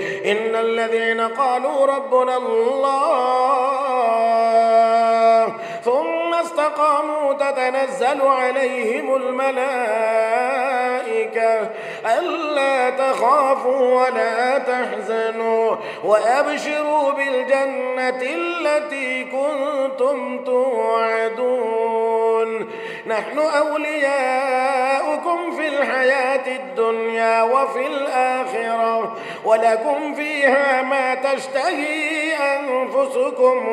إن الذين قالوا ربنا الله ثم استقاموا تتنزل عليهم الملائكة ألا تخافوا ولا تحزنوا وأبشروا بالجنة التي كنتم توعدون نحن أولياؤكم في الحياة الدنيا وفي الآخرة ولكم فيها ما تشتهي أنفسكم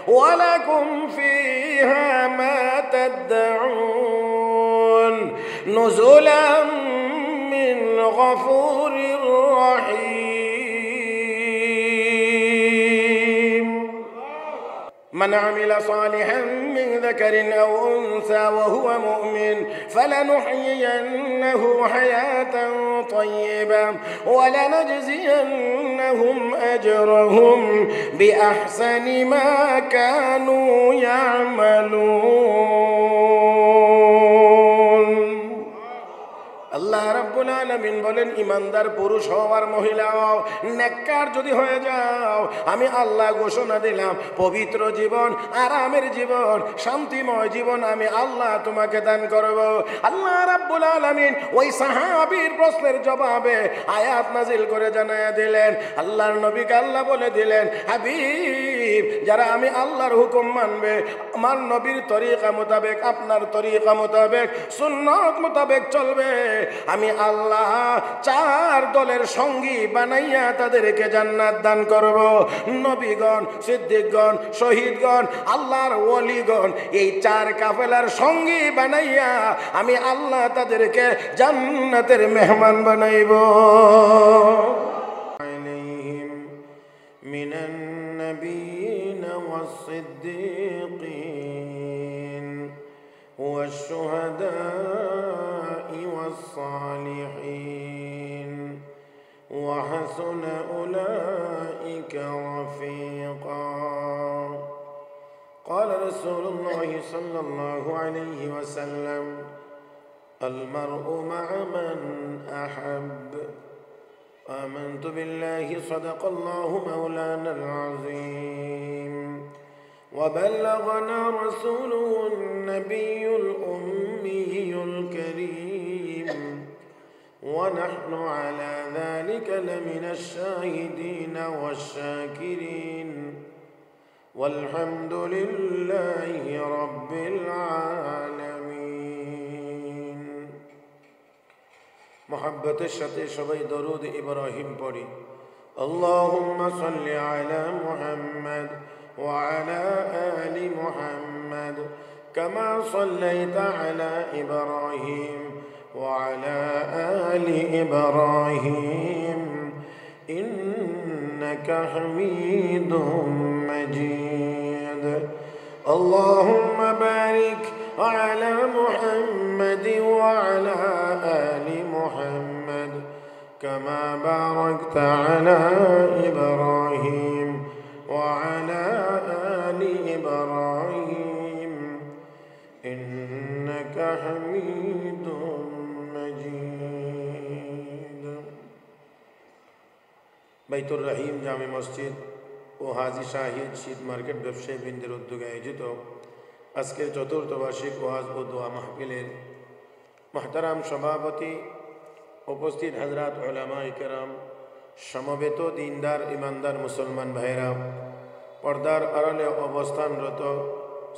ولكم فيها ما تدعون نزلا من غفور رحيم من عمل صالحا من ذكر أو أنثى وهو مؤمن فلنحيينه حياة طيبة ولنجزينهم أجرهم بأحسن ما كانوا يعملون আল্লাহ রাব্বুল আলামিন বলেন ইমানদার পুরুষ হও আর মহিলা হও নেককার যদি হয়ে যাও আমি আল্লাহ ঘোষণা দিলাম পবিত্র জীবন আরামের জীবন শান্তিময় জীবন আমি আল্লাহ তোমাকে দান করব। আল্লাহ রাব্বুল আলামিন ওই সাহাবীর প্রশ্নের জবাবে আয়াত নাজিল করে জানায়া দিলেন আল্লাহর নবীকে আল্লাহ বলে দিলেন হাবিব যারা আমি আল্লাহর হুকুম মানবে আমার নবীর তরিকা মোতাবেক আপনার তরিকা মোতাবেক সুন্নাত মোতাবেক চলবে আমি আল্লাহ চার দলের সঙ্গী বানাইয়া তাদেরকে জান্নাত দান করব। নবীগণ সিদ্দিকগণ শহীদগণ আল্লাহর ওলিগণ এই চার কাফেলার সঙ্গী বানাইয়া আমি আল্লাহ তাদেরকে জান্নাতের মেহমান বানাইব। আলাইহিম মিনান নাবিয়িনা ওয়াস-সিদ্দীকিন ওয়াশ-শুহাদা'i والصالحين وحسن أولئك رفيقا قال رسول الله صلى الله عليه وسلم المرء مع من أحب آمنت بالله صدق الله مولانا العظيم وبلغنا رسوله النبي الأمي الكريم ونحن على ذلك لمن الشاهدين والشاكرين والحمد لله رب العالمين محبة الشتى شبي درود إبراهيم بري اللهم صل على محمد وعلى آل محمد كما صليت على إبراهيم وعلى آل إبراهيم إنك حميد مجيد اللهم بارك على محمد وعلى آل محمد كما باركت على إبراهيم وعلى آل إبراهيم إنك حميد مجيد বাইতুর রহিম জামে মসজিদ ও হাজী শাহিদ শীত মার্কেট ব্যবসায়ী বৃন্দের উদ্যোগে আয়োজিত আজকের চতুর্থ বার্ষিক ওয়াজ ও দোয়া মাহফিলের মুহতারাম সভাপতি উপস্থিত হযরত উলামায়ে কেরাম সমবেত দিনদার ইমানদার মুসলমান ভাইরা পর্দার আড়ালে অবস্থানরত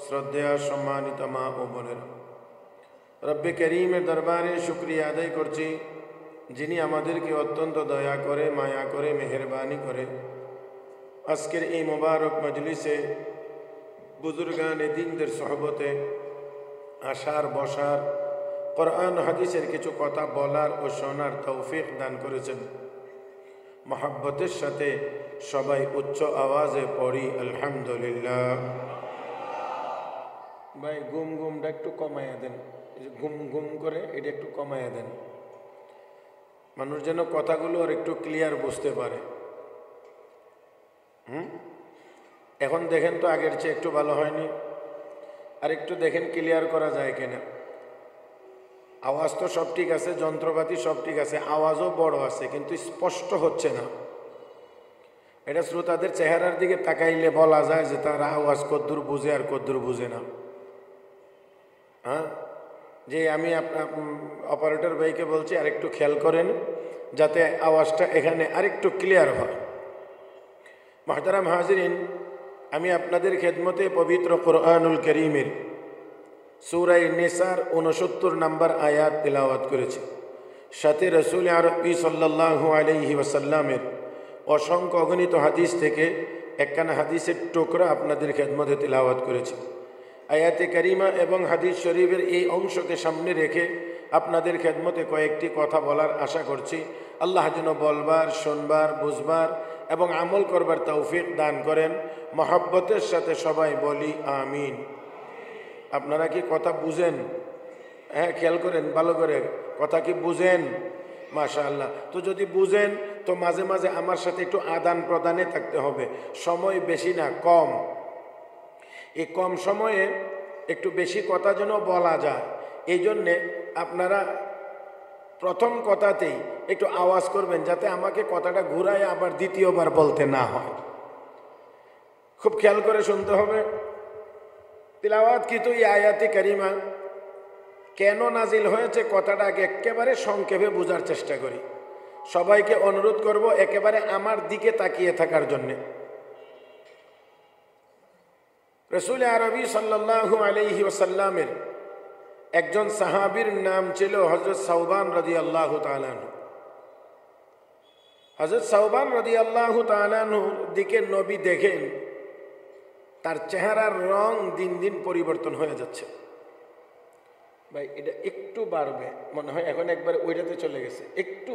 শ্রদ্ধেয় সম্মানিত মা ও বোনেরা রব্বে করিমের দরবারে শুকরিয়া আদায় করছি যিনি আমাদেরকে অত্যন্ত দয়া করে মায়া করে মেহেরবানি করে আজকের এই মোবারক মজলিসে বুজুর্গানে দ্বীনদের সোহবতে আসার বসার কোরআন হাদিসের কিছু কথা বলার ও শোনার তৌফিক দান করেছেন। মহব্বতের সাথে সবাই উচ্চ আওয়াজে পড়ি আলহামদুলিল্লাহ। ভাই গুমটা একটু কমাইয়া দেন, গুম করে এটা একটু কমাইয়া দেন, মানুষ যেন কথাগুলো আর একটু ক্লিয়ার বুঝতে পারে। এখন দেখেন তো আগের চেয়ে একটু ভালো হয়নি, আর একটু দেখেন ক্লিয়ার করা যায় কিনা। আওয়াজ তো সব ঠিক আছে, যন্ত্রপাতি সব ঠিক আছে, আওয়াজও বড় আছে, কিন্তু স্পষ্ট হচ্ছে না। এটা শ্রোতাদের চেহারার দিকে তাকাইলে বলা যায় যে তারা আওয়াজ কদ্দূর বুঝে আর কদ্দূর বুঝে না। হ্যাঁ, যে আমি আপনার অপারেটর ভাইকে বলছি আরেকটু খেয়াল করেন যাতে আওয়াজটা এখানে আরেকটু ক্লিয়ার হয়। মুহতারাম হাজিরিন, আমি আপনাদের খেদমতে পবিত্র কোরআনুল কারীমের সূরা নিসার 69 নম্বর আয়াত তিলাওয়াত করেছি। সাথে রাসূল আরবি সাল্লাল্লাহু আলাইহি ওয়াসাল্লামের অসংখ্য অগণিত হাদিস থেকে একখানা হাদিসের টুকরা আপনাদের খেদমতে তিলাওয়াত করেছি। আয়াতে কারিমা এবং হাদিস শরীফের এই অংশকে সামনে রেখে আপনাদের খেদমতে কয়েকটি কথা বলার আশা করছি। আল্লাহ যেন বলবার, শুনবার, বুঝবার এবং আমল করবার তৌফিক দান করেন। মহব্বতের সাথে সবাই বলি আমিন। আপনারা কি কথা বুঝেন? হ্যাঁ, খেয়াল করেন ভালো করে, কথা কি বুঝেন? মাশাআল্লাহ। তো যদি বুঝেন তো মাঝে মাঝে আমার সাথে একটু আদান প্রদানে থাকতে হবে। সময় বেশি না, কম। এই কম সময়ে একটু বেশি কথা যেন বলা যায়, এই জন্যে আপনারা প্রথম কথাতেই একটু আওয়াজ করবেন যাতে আমাকে কথাটা ঘুরায় আবার দ্বিতীয়বার বলতে না হয়। খুব খেয়াল করে শুনতে হবে। তিলাওয়াত কিন্তু এই আয়াতে কারিমা কেন নাজিল হয়েছে কথাটা আগে একেবারে সংক্ষেপে বোঝার চেষ্টা করি। সবাইকে অনুরোধ করব একেবারে আমার দিকে তাকিয়ে থাকার জন্যে। রাসূল আরবি সাল্লাল্লাহু আলাইহি ওয়াসাল্লামের একজন সাহাবীর নাম ছিল হযরত সাওবান রাদিয়াল্লাহু তাআলা আনহু। হযরত সাওবান রাদিয়াল্লাহু তাআলা আনহুর দিকে নবী দেখেন তার চেহারার রং দিন দিন পরিবর্তন হয়ে যাচ্ছে। ভাই এটা একটু বাড়বে মনে হয়, এখন একবার ওইটাতে চলে গেছে। একটু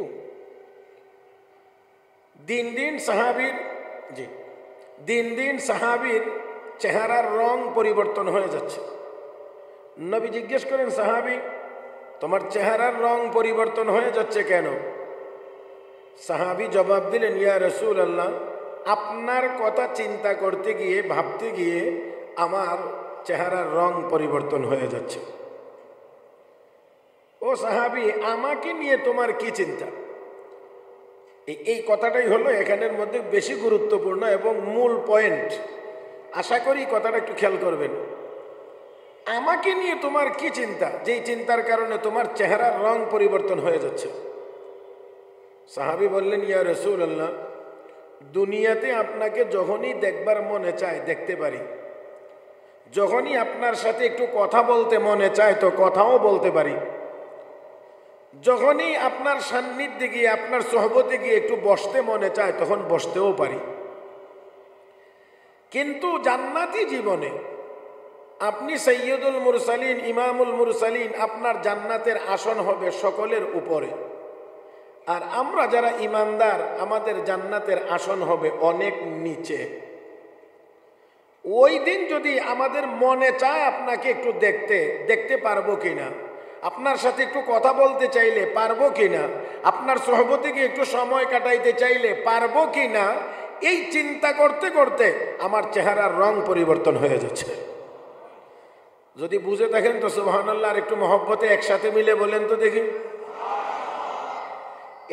দিন দিন সাহাবীর চেহারার রং পরিবর্তন হয়ে যাচ্ছে। নবী জিজ্ঞেস করেন, সাহাবী তোমার চেহারার রং পরিবর্তন হয়ে যাচ্ছে কেন? সাহাবী জবাব দিলেন, ইয়া রাসূলুল্লাহ, আপনার কথা চিন্তা করতে গিয়ে, ভাবতে গিয়ে আমার চেহারার রং পরিবর্তন হয়ে যাচ্ছে। ও সাহাবী, আমাকে নিয়ে তোমার কি চিন্তা? এই কথাটাই হলো এখানের মধ্যে বেশি গুরুত্বপূর্ণ এবং মূল পয়েন্ট। আশা করি কথাটা একটু খেয়াল করবেন। আমাকে নিয়ে তোমার কি চিন্তা, যেই চিন্তার কারণে তোমার চেহারার রং পরিবর্তন হয়ে যাচ্ছে? সাহাবী বললেন, ইয়া রাসূলুল্লাহ, দুনিয়াতে আপনাকে যখনই দেখবার মনে চায় দেখতে পারি, যখনই আপনার সাথে একটু কথা বলতে মনে চায় তো কথাও বলতে পারি, যখনই আপনার সান্নিধ্যে গিয়ে, আপনার সোহবতে গিয়ে একটু বসতে মনে চায় তখন বসতেও পারি। কিন্তু জান্নাতি জীবনে আপনি সৈয়দুল মুরসালিন, ইমামুল মুরসালিন, আপনার জান্নাতের আসন হবে সকলের উপরে। আর আমরা যারা ইমানদার, আমাদের জান্নাতের আসন হবে অনেক নিচে। ওই দিন যদি আমাদের মনে চায় আপনাকে একটু দেখতে পারবো কিনা, আপনার সাথে একটু কথা বলতে চাইলে পারবো কিনা, আপনার সোহবতে গিয়ে একটু সময় কাটাইতে চাইলে পারবো কিনা, এই চিন্তা করতে করতে আমার চেহারার রং পরিবর্তন হয়ে যাচ্ছে। যদি বুঝে থাকেন তো সুবহানাল্লাহ, আর একটু মহব্বতে একসাথে মিলে বলেন তো দেখি।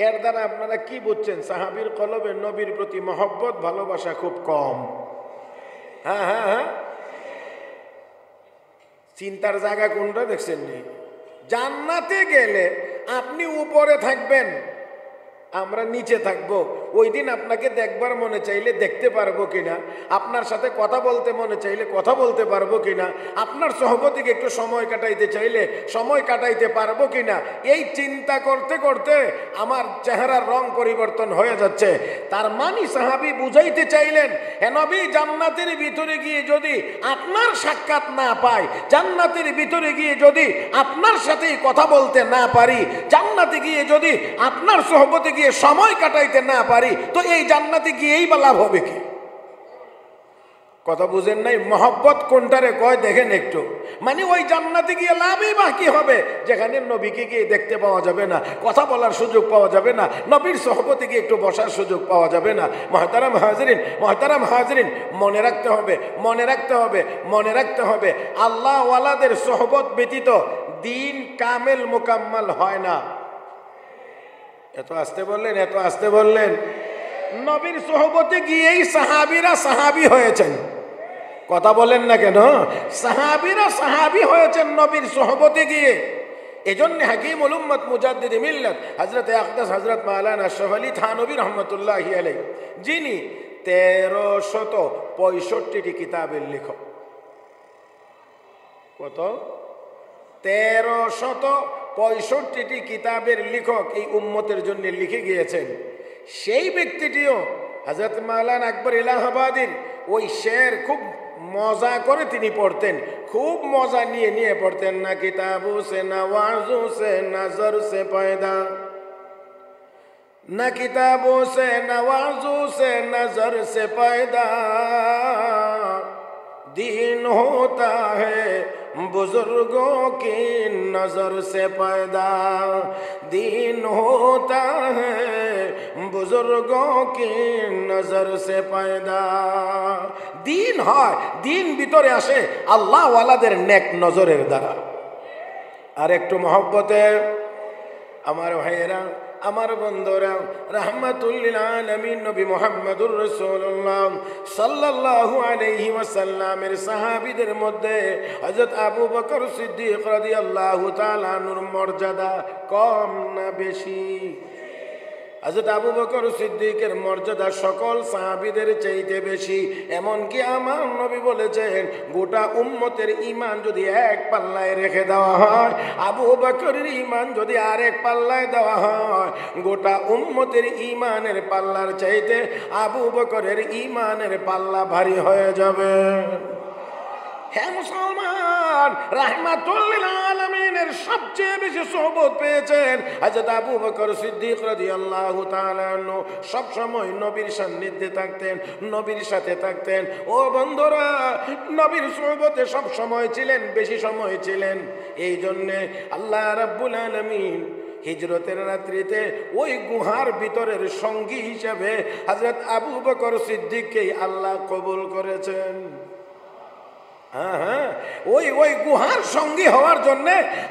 এর দ্বারা আপনারা কি বুঝছেন? সাহাবীর কলবে নবীর প্রতি মহব্বত, ভালোবাসা খুব কম। হ্যাঁ হ্যাঁ হ্যাঁ, চিন্তার জায়গা কোনটা দেখছেন নি? জান্নাতে গেলে আপনি উপরে থাকবেন, আমরা নিচে থাকবো। ওই দিন আপনাকে দেখবার মনে চাইলে দেখতে পারবো কিনা, আপনার সাথে কথা বলতে মনে চাইলে কথা বলতে পারবো কিনা, আপনার সহবতিকে একটু সময় কাটাইতে চাইলে সময় কাটাইতে পারবো কিনা, এই চিন্তা করতে করতে আমার চেহারার রং পরিবর্তন হয়ে যাচ্ছে। তার মানে সাহাবী বুঝাইতে চাইলেন, হে নবী, জান্নাতের ভিতরে গিয়ে যদি আপনার সাক্ষাৎ না পাই, জান্নাতের ভিতরে গিয়ে যদি আপনার সাথে কথা বলতে না পারি, জান্নাতে গিয়ে যদি আপনার সহবতে গিয়ে সময় কাটাইতে না পারি, তো এই জান্নাতে গিয়েই বা লাভ হবে কি? কথা বুঝেন নাই? মহব্বত কোনটারে কয় দেখেন একটু। মানে ওই জান্নাতে গিয়ে লাভই বা কি হবে, যেখানে নবীকে গিয়ে দেখতে পাওয়া যাবে না, কথা বলার সুযোগ পাওয়া যাবে না, নবীর সোহবতে গিয়ে একটু বসার সুযোগ পাওয়া যাবে না। মুহতারাম হাজরিন, মনে রাখতে হবে, আল্লাহ ওয়ালাদের সোহবত ব্যতীত দিন কামেল মোকাম্মল হয় না। এত আসতে বললেন, এত আসতে বললেন। নবীর সোহবতে গিয়েই সাহাবীরা সাহাবী হয়েছেন। কথা বলেন না কেন? সাহাবীরা সাহাবী হয়েছেন নবীর সোহবতে গিয়ে। এজন্য হাকিমুল উম্মত মুজাদ্দিদ মিল্লাত হযরত আকদাস হযরত মাওলানা আশরাফ আলী থানভী রহমাতুল্লাহি আলাইহি, যিনি 1365টি কিতাবের লেখক। কত? 1365টি কিতাবের লেখক এই উম্মতের জন্য লিখে গিয়েছেন। সেই ব্যক্তিটিও হযরত মাওলানা আকবর এলাহাবাদীর ওই শের খুব মজা করে তিনি পড়তেন, খুব মজা নিয়ে নিয়ে পড়তেন। না কিতাবু সে নওয়াজু সে নজর সে পয়দা, না কিতাবু সে নওয়াজু সে নজর সে পয়দা, दीन होता है बुजुर्गों की नजर से पैदा, दीन होता है बुजुर्गों की नजर से पैदा। दीन হয়, দিন ভিতরে আসে আল্লাহ ওয়ালাদের নেক নজরের দ্বারা। আর একটু মহব্বতে আমার ভাইয়েরা, আমার বন্ধুরা, রাহমাতুল লিল আলামিন নবী মুহাম্মদুর রাসূলুল্লাহ সাল্লাল্লাহু আলাইহি ওয়াসাল্লামের সাহাবীদের মধ্যে হযরত আবু বকর সিদ্দিক রাদিয়াল্লাহু তাআলা আনহুর মর্যাদা কম না বেশি? হযরত আবু বকর সিদ্দিকের মর্যাদা সকল সাহাবীদের চাইতে বেশি। এমনকি আমার নবী বলেছেন, গোটা উম্মতের ঈমান যদি এক পাল্লায় রেখে দেওয়া হয়, আবু বকরের ঈমান যদি আরেক পাল্লায় দেওয়া হয়, গোটা উম্মতের ঈমানের পাল্লার চাইতে আবু বকরের ঈমানের পাল্লা ভারী হয়ে যাবে। হে মুসলমান, রাহমাতুল লিল আলামিনের সবচেয়ে বেশি সোহবত পেয়েছেন হযরত আবু বকর সিদ্দিক রাদিয়াল্লাহু তাআলা আনহু। সব সময় নবীর সান্নিধ্যে থাকতেন, নবীর সাথে থাকতেন। ও বন্ধুরা, নবীর সোহবতে সব সময় ছিলেন, বেশি সময় ছিলেন। এই জন্য আল্লাহ রাব্বুল আলামিন হিজরতের রাত্রিতে ওই গুহার ভিতরের সঙ্গী হিসেবে হযরত আবু বকর সিদ্দিককে আল্লাহ কবুল করেছেন। হ্যাঁ হ্যাঁ, ওই গুহার সঙ্গী হওয়ার জন্য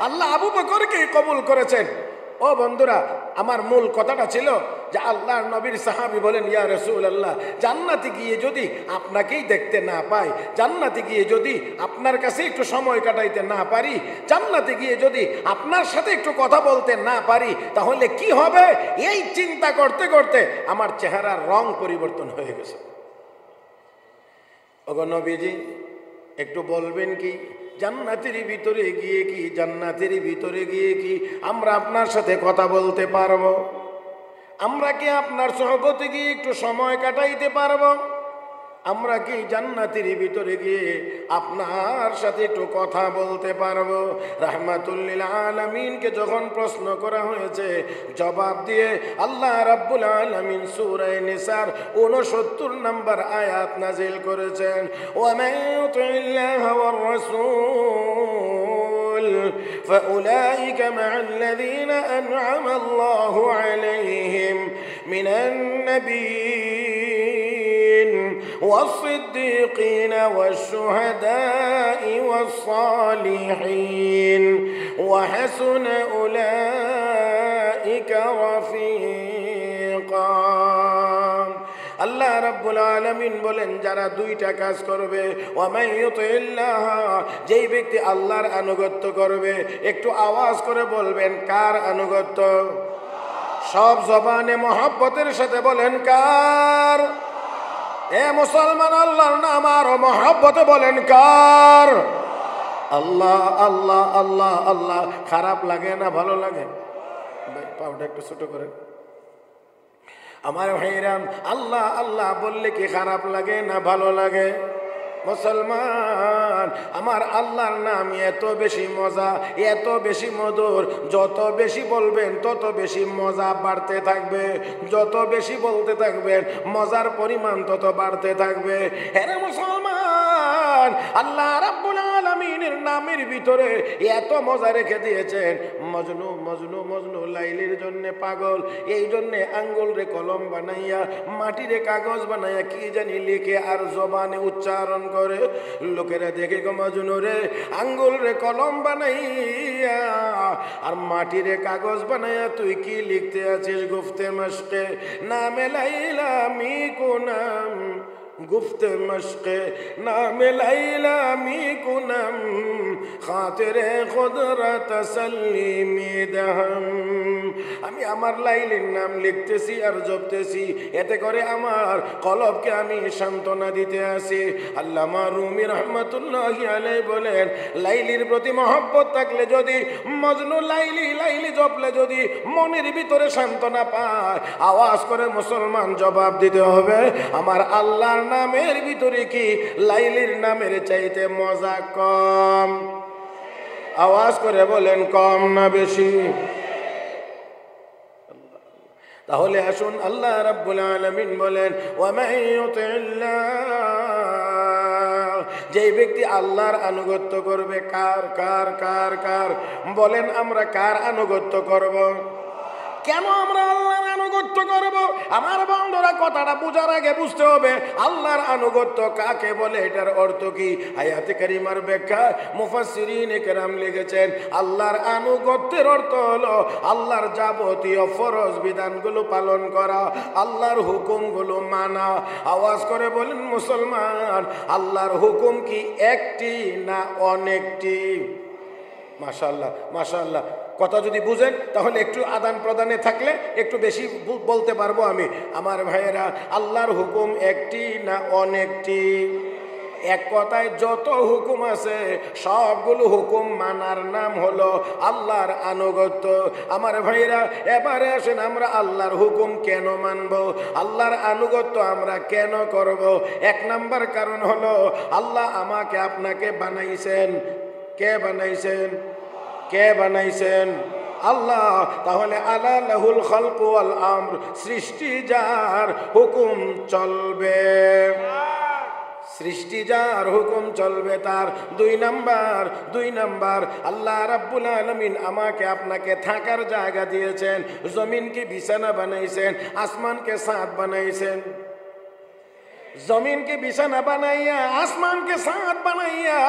আল্লাহ আবু বকরকে কবুল করেছেন। ও বন্ধুরা, আমার মূল কথাটা ছিল যে আল্লাহর নবীর সাহাবী বলেন, ইয়া রাসূলুল্লাহ, জান্নাতে গিয়ে যদি আপনাকেই দেখতে না পাই, জান্নাতে গিয়ে যদি আপনার কাছে একটু সময় কাটাইতে না পারি, জান্নাতে গিয়ে যদি আপনার সাথে একটু কথা বলতে না পারি, তাহলে কি হবে? এই চিন্তা করতে করতে আমার চেহারার রং পরিবর্তন হয়ে গেছে। ওগো নবীজি, একটু বলবেন কি জান্নাতের ভিতরে গিয়ে কি, জান্নাতের ভিতরে গিয়ে কি আমরা আপনার সাথে কথা বলতে পারবো? আমরা কি আপনার সোহবতে গিয়ে একটু সময় কাটাইতে পারবো? আমরা কি জান্নাতের ভিতরে গিয়ে আপনার সাথে একটু কথা বলতে পারবো? রাহমাতুল লিল আলামিনকে যখন প্রশ্ন করা হয়েছে, জবাব দিয়ে আল্লাহ রাব্বুল আলামিন সূরা নিসার 69 নম্বর আয়াত নাজিল করেছেন, ওয়া মান ইউতিল্লাহ ওয়ার রাসূল ফাউলাইকা মা'আল্লাযীনা আন'আমা আল্লাহু আলাইহিম মিনান নাবিয়্যিন والصديقين والشهداء والصالحين وحسن أولئك رفيقا। আল্লাহ রাব্বুল আলামিন বলেন, যারা দুইটা কাজ করবে, ওয়ামান ইউতিল্লাহ, যেই ব্যক্তি আল্লাহর আনুগত্য করবে, একটু আওয়াজ করে বলবেন কার আনুগত্য? সব জবানে মহব্বতের সাথে বলেন কার? এ মুসলমান, আল্লাহর নাম আর মহব্বতে বলেন কার? আল্লাহ আল্লাহ আল্লাহ আল্লাহ। খারাপ লাগে না ভালো লাগে? পাউডার একটু ছোট করেন আমার ভাইরাম। আল্লাহ আল্লাহ বললে কি খারাপ লাগে না ভালো লাগে? মুসলমান, আমার আল্লাহর নাম এত বেশি মজা, এত বেশি মধুর, যত বেশি বলবেন তত বেশি মজা বাড়তে থাকবে, যত বেশি বলতে থাকবেন মজার পরিমাণ তত বাড়তে থাকবে। হ্যাঁ মুসলমান, আল্লাহ রাব্বুল আলামিন লাইলির নামের ভিতরে এত মজা রেখে দিয়েছেন। মজনু মজনু মজনু লাইলির জন্য পাগল, এই জন্যে আঙ্গুল রে কলম বানাইয়া মাটিরে কাগজ বানাইয়া কি জানি লিখে আর জবানে উচ্চারণ করে। লোকেরা দেখে গো মজনু রে আঙ্গুল রে কলম বানাইয়া আর মাটিরে কাগজ বানাইয়া তুই কি লিখতে আছিস? গুফতে মশকে নামে লাইলা মি কুনাম, গুফতে মশকে নামে লাইলা মি কুনাম, খাতিরে খুদরা তসল্লিমি দহম। আমি আমার লাইলির নাম লিখতেছি আর জপতেছি, এতে করে আমার কলবকে আমি সান্ত্বনা দিতে আসি। আল্লামা রুমি রহমতুল্লাহি আলাইহি বলেন, লাইলির প্রতি মহব্বত থাকলে যদি মজনু লাইলি লাইলি জপলে যদি মনের ভিতরে সান্ত্বনা পায়, আওয়াজ করে মুসলমান জবাব দিতে হবে, আমার আল্লাহর নামের ভিতরে কি লাইলির নামের চাইতে মজা কম? আওয়াজ করে বলেন, কম না বেশি? তাহলে আসুন আল্লাহ রাব্বুল আলামিন বলেন, ওয়া মান ইউতিল্লাহ, যেই ব্যক্তি আল্লাহর আনুগত্য করবে। কার কার কার কার? বলেন আমরা কার আনুগত্য করব? কেন আমরা আল্লাহর আনুগত্য করব? আমার বন্ধুরা কথাটা বোঝার আগে বুঝতে হবে আল্লাহর আনুগত্য কাকে বলে, এটার অর্থ কি। আয়াতে কারিমার ব্যাখ্যা মুফাসসিরিনে কেরাম লিখেছেন, আল্লাহর আনুগত্যের অর্থ হলো আল্লাহর যাবতীয় ফরজ বিধানগুলো পালন করা, আল্লাহর হুকুমগুলো মানা। আওয়াজ করে বলেন মুসলমান, আল্লাহর হুকুম কি একটি না অনেকটি? মাশাআল্লাহ মাশাআল্লাহ। কথা যদি বুঝেন তাহলে একটু আদান প্রদানে থাকলে একটু বেশি বলতে পারবো আমি। আমার ভাইয়েরা, আল্লাহর হুকুম একটি না অনেকটি? এক কথায় যত হুকুম আছে সবগুলো হুকুম মানার নাম হলো আল্লাহর আনুগত্য। আমার ভাইরা, এবারে আসেন আমরা আল্লাহর হুকুম কেন মানব, আল্লাহর আনুগত্য আমরা কেন করব? এক নাম্বার কারণ হলো আল্লাহ আমাকে আপনাকে বানাইছেন। কে বানাইছেন? কে বানাইছেন? আল্লাহ। তাহলে আলা লাহুল খালকু ওয়াল আমর, সৃষ্টি যার হুকুম চলবে, সৃষ্টি যার হুকুম চলবে তার। দুই নাম্বার আল্লাহ রাব্বুল আলামিন আমাকে আপনাকে থাকার জায়গা দিয়েছেন, জমিনকে বিছানা বানাইছেন, আসমানকে ছাদ বানাইছেন। জমিনকে বিছানা বানাইয়া আসমানকে ছাদ বানাইয়া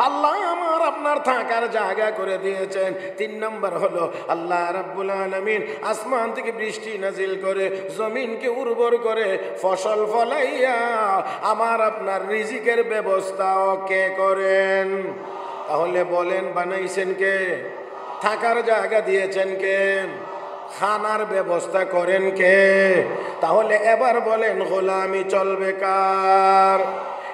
আল্লাহ আমার আপনার থাকার জায়গা করে দিয়েছেন। তিন নম্বর হলো আল্লাহ রাব্বুল আলামিন আসমান থেকে বৃষ্টি নাজিল করে জমিনকে উর্বর করে ফসল ফলাইয়া আমার আপনার রিজিকের ব্যবস্থাও কে করেন? তাহলে বলেন বানাইছেন কে? থাকার জায়গা দিয়েছেন কে? খানার ব্যবস্থা করেন কে? তাহলে এবার বলেন গোলামি চলবে কার?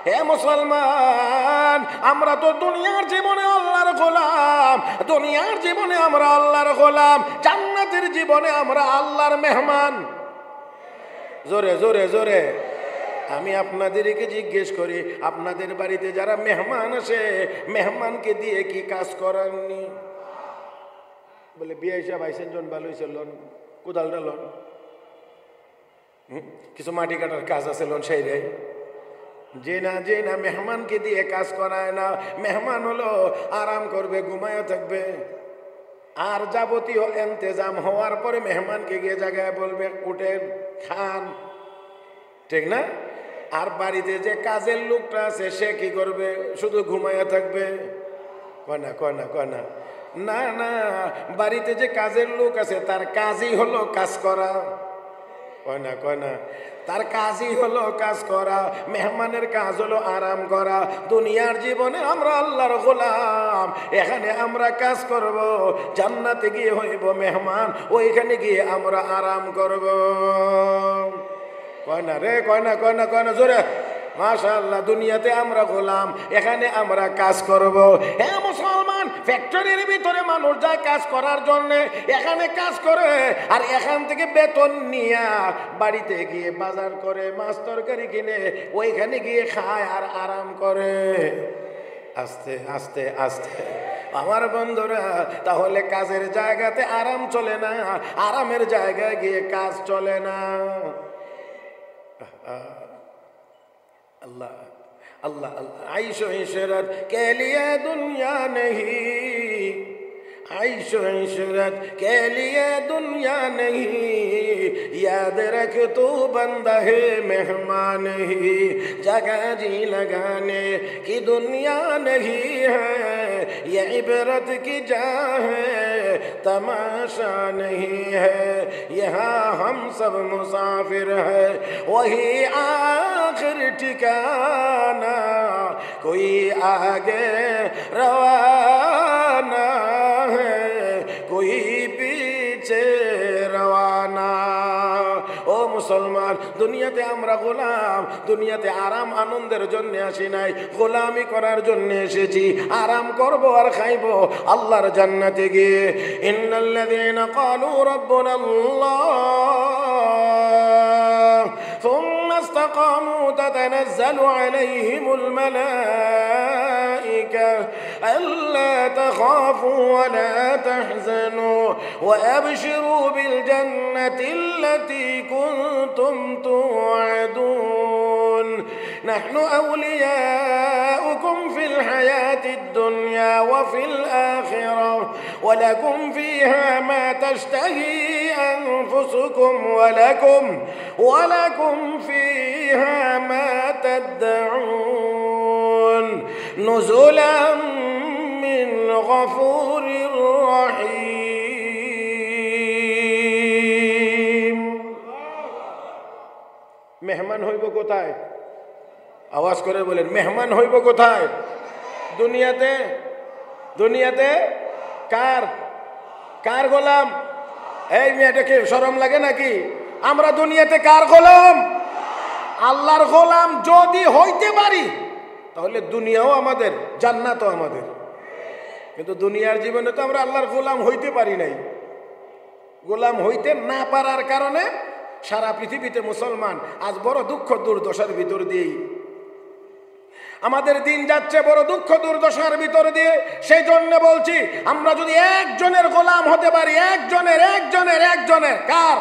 হে মুসলমান, আমরা তো দুনিয়ার জীবনে আল্লাহর গোলাম, দুনিয়ার জীবনে আমরা আল্লাহর গোলাম, জান্নাতের জীবনে আমরা আল্লাহর মেহমান। জোরে জোরে জোরে আমি আপনাদেরকে জিজ্ঞেস করি, আপনাদের বাড়িতে যারা মেহমান আসে, মেহমানকে দিয়ে কি কাজ করাননি? বলে বিয়ে হিসাব আইসেন জন ভালো হয়েছে, লোন কোদালটা লোন, কিছু মাটি কাটার কাজ আছে লোন, সেই রে যে না মেহমানকে দিয়ে কাজ করায় না। মেহমান হলো আরাম করবে, ঘুমায় থাকবে, আর যাবতীয় ইন্তেজাম হওয়ার পরে মেহমানকে গিয়ে জায়গায় বলবে উঠেন খান, ঠিক না? আর বাড়িতে যে কাজের লোকটা আছে সে কি করবে? শুধু ঘুমাইয়া থাকবে। কনা কনা কনা না না, বাড়িতে যে কাজের লোক আছে তার কাজই হলো কাজ করা। কনা কনা তার কাজই হলো কাজ করা, মেহমানের কাজ হলো আরাম করা। দুনিয়ার জীবনে আমরা আল্লাহর গোলাম, এখানে আমরা কাজ করব, জান্নাতে গিয়ে হইব মেহমান, ওইখানে গিয়ে আমরা আরাম করব। কয়না রে কয়না কয়না কয়না জোরে মাশাআল্লাহ। দুনিয়াতে আমরা গোলাম, এখানে আমরা কাজ করব। হ্যাঁ মুসলমান, ফ্যাক্টরির ভিতরে মানুষ যায় কাজ করার জন্য, এখানে কাজ করে আর এখান থেকে বেতন নিয়ে বাড়িতে গিয়ে বাজার করে মাছ তরকারি কিনে ওইখানে গিয়ে খায় আর আরাম করে। আস্তে আস্তে আস্তে আমার বন্ধুরা, তাহলে কাজের জায়গাতে আরাম চলে না, আরামের জায়গায় গিয়ে কাজ চলে না। আল্লাহ अल्लाह अल्लाह आइशो इशरत के लिए दुनिया नहीं, आइशो इशरत के लिए दुनिया नहीं, याद रख तू बंदा है मेहमान ही, जगह जी लगाने की दुनिया नहीं है, ये इबरत की जा है तमाशा नहीं है, यहाँ हम सब मुसाफिर है वही आखिर ठिकाना, कोई आगे रवाना कोई पीछे रवाना। ओ मुसलमान, दुनियाते আমরা গোলাম, দুনিয়াতে আরাম আনন্দের জন্য আসি নাই, গোলামি করার জন্য এসেছি। আরাম করব আর খাইব আল্লাহর জান্নাতে গিয়ে। ইন্নাল্লাযীনা ক্বালু রাব্বুনাল্লাহ থুম্মা ইসতাকামু তাতানাজ্জালু আলাইহিমুল মালাইকা আল্লা তাখাফু ওয়া লা তাহজানু ওয়া আবশিরু বিল জান্নাতি আল্লাতী কুনতুম তুআদুন নাহনু আউলিয়াউকুম ফিল হায়াতিদ দুনিয়া ওয়া ফিল আখিরাহ ওয়া লাকুম ফিহা মা তাশতাহি আনফুসুকুম ওয়া লাকুম ফিহা মা তাদউন নুজুলাম মিন গফুরির রহিম। মেহমান হইব কোথায়? আওয়াজ করে বলেন, মেহমান হইব কোথায়? দুনিয়াতে। দুনিয়াতে কার কার গোলাম? এই মেয়েটাকে শরম লাগে নাকি? আমরা দুনিয়াতে কার গোলাম? আল্লাহর গোলাম যদি হইতে পারি তাহলে দুনিয়াও আমাদের, জান্নাতও আমাদের। কিন্তু দুনিয়ার জীবনে তো আমরা আল্লাহর গোলাম হইতে পারি নাই। গোলাম হইতে না পারার কারণে সারা পৃথিবীতে মুসলমান আজ বড় দুঃখ দুর্দশার ভিতর দিয়েই আমাদের দিন যাচ্ছে, বড় দুঃখ দুর্দশার ভিতর দিয়ে। সেই জন্য বলছি, আমরা যদি একজনের গোলাম হতে পারি, একজনের কার?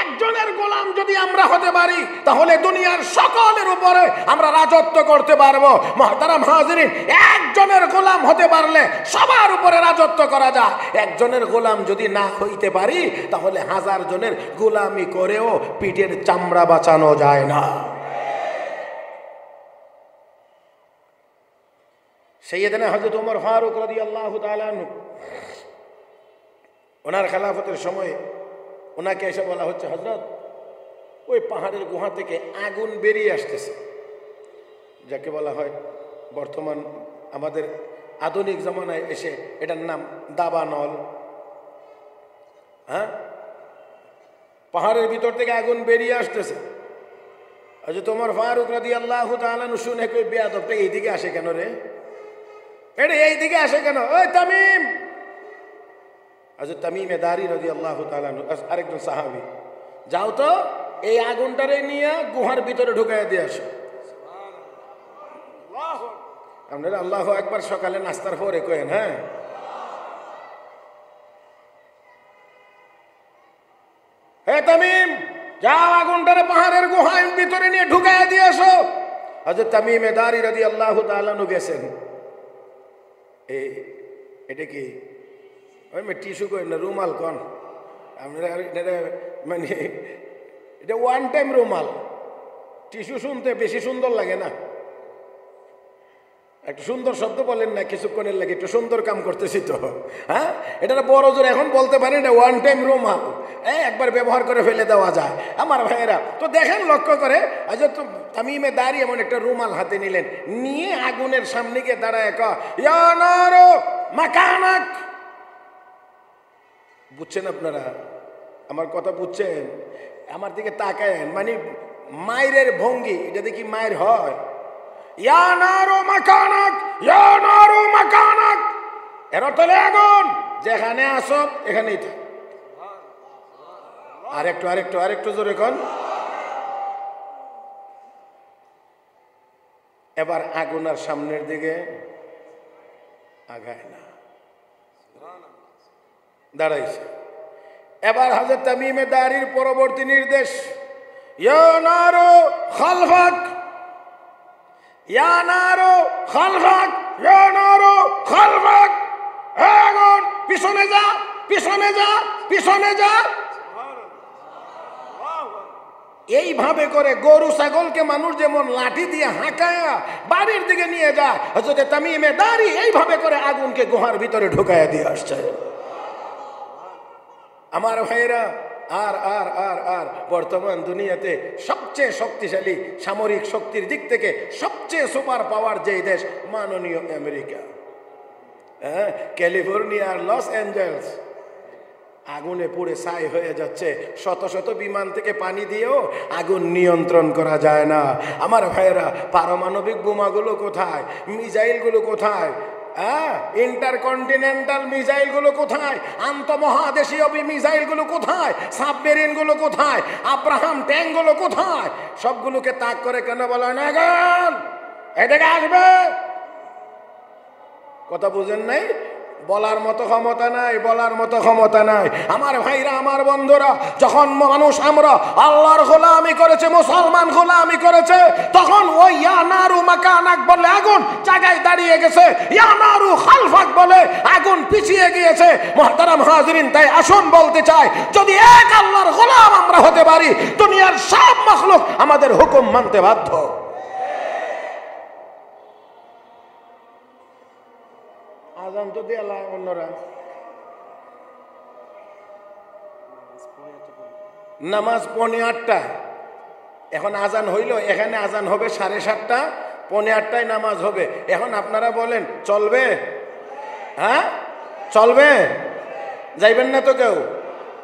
একজনের গোলাম যদি আমরা হতে পারি তাহলে দুনিয়ার সকলের উপরে আমরা রাজত্ব করতে পারবো। মুহতারাম হাজিরিন, একজনের গোলাম হতে পারলে সবার উপরে রাজত্ব করা যায়। একজনের গোলাম যদি না হইতে পারি তাহলে হাজার জনের গোলামি করেও পিঠের চামড়া বাঁচানো যায় না। সৈয়দনা হযরত ওমর ফারুক রাদিয়াল্লাহু তাআলা আনহু, ওনার খেলাফতের সময় ওনাকে এসে বলা হচ্ছে, হযরত ওই পাহাড়ের গুহা থেকে আগুন বেরিয়ে আসতেছে, যাকে বলা হয় বর্তমান আমাদের আধুনিক জামানায় এসে এটার নাম দাবানল। হ্যাঁ, পাহাড়ের ভিতর থেকে আগুন বেরিয়ে আসতেছে। হযরত ওমর ফারুক রাদিয়াল্লাহু তাআলা আনহু শুনে কই, বেয়াদবটা এইদিকে আসে কেন রে? এটা এইদিকে আসে কেন? ওই তামিম, হযরত তামিমে দারি রাদিয়াল্লাহু তাআলা আনহু আরেকজন সাহাবী, যাও তো এই আগুনটারে নিয়ে গুহার ভিতরে ঢুকাইয়া দিয়ে আসো। আপনারা আল্লাহু আকবার সকালে নাস্তার পরে কয়েন। হ্যাঁ, হে তামিম, যাও আগুনটারে পাহাড়ের গুহার ভিতরে নিয়ে ঢুকাইয়া দিয়ে আসো। হযরত তামিমে দারি রাদিয়াল্লাহু তাআলা আনহু গেছেন। এটা কি ওই টিস্যু করেন না, রুমাল কন আপনারা? মানে এটা ওয়ান টাইম রুমাল। টিস্যু শুনতে বেশি সুন্দর লাগে না? একটু সুন্দর শব্দ বলেন না, কিছুক্ষণের লাগে একটু সুন্দর কাম করতেছি তো। হ্যাঁ, এটা বড় জোর এখন বলতে পারি না, ওয়ান টাইম রুমাল, একবার ব্যবহার করে ফেলে দেওয়া যায়। আমার ভাইয়েরা তো দেখেন, লক্ষ্য করে হযরত তামিমে দাঁড়িয়ে এমন একটা রুমাল হাতে নিলেন, নিয়ে আগুনের সামনে গিয়ে দাঁড়ায় ইয়া নারু মাকানাক। বুঝছেন আপনারা আমার কথা? বুঝছেন? আমার দিকে তাকায়েন, মানে মায়ের ভঙ্গি, এটা দেখি মায়ের হয়। ইয়া নারু মাকানাক, ইয়া নারু মাকানাক, এর তলে আগুন, যেখানে আসো এখানেই থাক। আরেকটু জোরে কোন। এবার আগুন আর সামনের দিকে আগায় না, দাঁড়াইছে। এবার হযরত তামিমে দারির পরবর্তী নির্দেশ, ইয়া নারু খালফাক, ইয়া নারু খালফাক, ইয়া নারু খালফাক, আগুন পিছনে যা, পিছনে যা, পিছনে যা। এইভাবে করে গরু ছাগলকে মানুষ যেমন লাঠি দিয়ে হাঁকায়া বাড়ির দিকে নিয়ে যায়, হযরত তামিমে দাঁড়ি এইভাবে করে আগুনকে গুহার ভিতরে ঢুকায়া দিয়ে আসছে। আমার ভাইরা, আর আর আর আর বর্তমান দুনিয়াতে সবচেয়ে শক্তিশালী সামরিক শক্তির দিক থেকে সবচেয়ে সুপার পাওয়ার যেই দেশ, মাননীয় আমেরিকা। হ্যাঁ, ক্যালিফোর্নিয়ার লস অ্যাঞ্জেলস আগুনে পুড়ে ছাই হয়ে যাচ্ছে। শত শত বিমান থেকে পানি দিয়েও আগুন নিয়ন্ত্রণ করা যায় না। আমার ভাইয়েরা, পারমাণবিক বোমাগুলো কোথায়, মিসাইলগুলো কোথায়, ইন্টারকন্টিনেন্টাল মিসাইলগুলো কোথায়, আন্তঃমহাদেশীয় মিসাইলগুলো কোথায়, সাবমেরিনগুলো কোথায়, আব্রাহাম ট্যাঙ্কগুলো কোথায়? সবগুলোকে তাক করে কেন বলা হয় না আগুন এদিকে আসবে? কথা বুঝেন নাই? বলার মতো ক্ষমতা নাই, বলার মতো ক্ষমতা নাই। আমার ভাইরা, আমার বন্ধুরা, যখন মানুষ আমরা আল্লাহর গোলামি করেছে, মুসলমান গোলামি করেছে, তখন ওই ইয়া নারু মাকানাক বলে আগুন জায়গায় দাঁড়িয়ে গেছে, ইয়া নারু খালফাক বলে আগুন পিছিয়ে গিয়েছে। মুহতারাম হাজিরিন, তাই আসুন বলতে চাই, যদি এক আল্লাহর গোলাম আমরা হতে পারি, দুনিয়ার সব মাখলুক আমাদের হুকুম মানতে বাধ্য। আজান তো দিয়ে অন্যরা নামাজ 8:45, এখন আজান হইল, এখানে আজান হবে 7:30, 7:45 নামাজ হবে। এখন আপনারা বলেন চলবে? হ্যাঁ চলবে? যাইবেন না তো কেউ?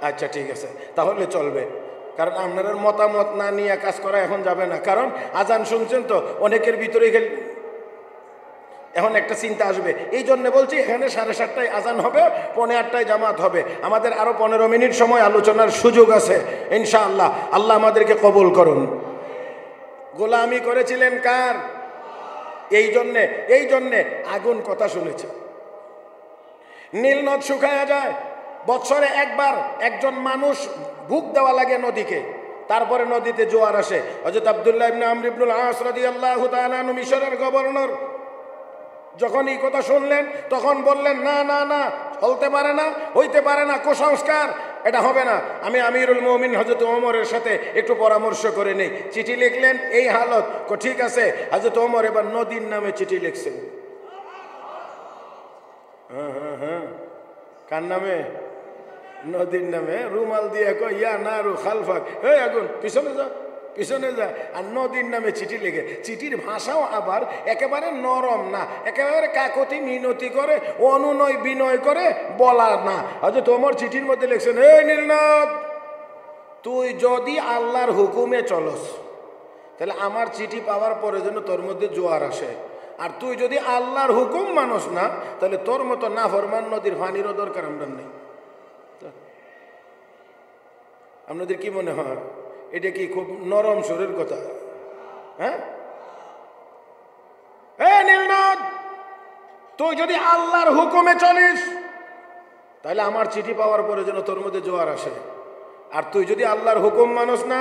আচ্ছা ঠিক আছে, তাহলে চলবে। কারণ আপনার মতামত না নিয়ে কাজ করা এখন যাবে না। কারণ আজান শুনছেন তো, অনেকের ভিতরে এখন একটা চিন্তা আসবে। এই জন্য বলছি, এখানে 7:30টায় আজান হবে, 8:45 জামাত হবে। আমাদের আরো 15 মিনিট সময় আলোচনার সুযোগ আছে ইনশাআল্লাহ। আল্লাহ আমাদেরকে কবুল করুন। গোলামি করেছিলেন কার? এই জন্যে আগুন কথা শুনেছে। নীল নদ শুকায়া যায়, বছরে একবার একজন মানুষ ভুগ দেওয়া লাগে নদীকে, তারপরে নদীতে জোয়ার আসে। হযরত আব্দুল্লাহ ইবনে আমর ইবনুল আস রাদিয়াল্লাহু তাআলা আনহু, মিশরের গভর্নর, যখন এই কথা শুনলেন তখন বললেন, না না না, চলতে পারে না, হইতে পারে না, কুসংস্কার, এটা হবে না। আমি আমিরুল মুমিনিন হযরত ওমরের সাথে একটু পরামর্শ করে নেই। চিঠি লিখলেন, এই হালত। ঠিক আছে। হযরত ওমর এবার নদীর নামে চিঠি লিখছেন। হ্যাঁ, কার নামে? নদীর নামে। রুমাল দিয়ে কয়, ইয়া নারু খালফাক, এই আগুন পিছনে যা, পিছনে যা। আর নদীর নামে চিঠি লিখে। চিঠির ভাষাও আবার একেবারে নরম না, একেবারে কাকতি মিনতি করে, অনুনয় বিনয় করে বলা না। হয়তো তোমার চিঠির মধ্যে লিখছেন, এই নীলনদ, তুই যদি আল্লাহর হুকুমে চলস, তাহলে আমার চিঠি পাওয়ার পরে যেন তোর মধ্যে জোয়ার আসে। আর তুই যদি আল্লাহর হুকুম মানস না, তাহলে তোর মতো নাফরমান নদীর পানিরও দরকার আমরা নেই। আপনাদের কি মনে হয়, এটা কি খুব নরম সুরের কথা? হ্যাঁ, নীলনদ, তুই যদি আল্লাহর হুকুমে চলিস, তাহলে আমার চিঠি পাওয়ার পরে যেন তোর মধ্যে জোয়ার আসে। আর তুই যদি আল্লাহর হুকুম মানস না,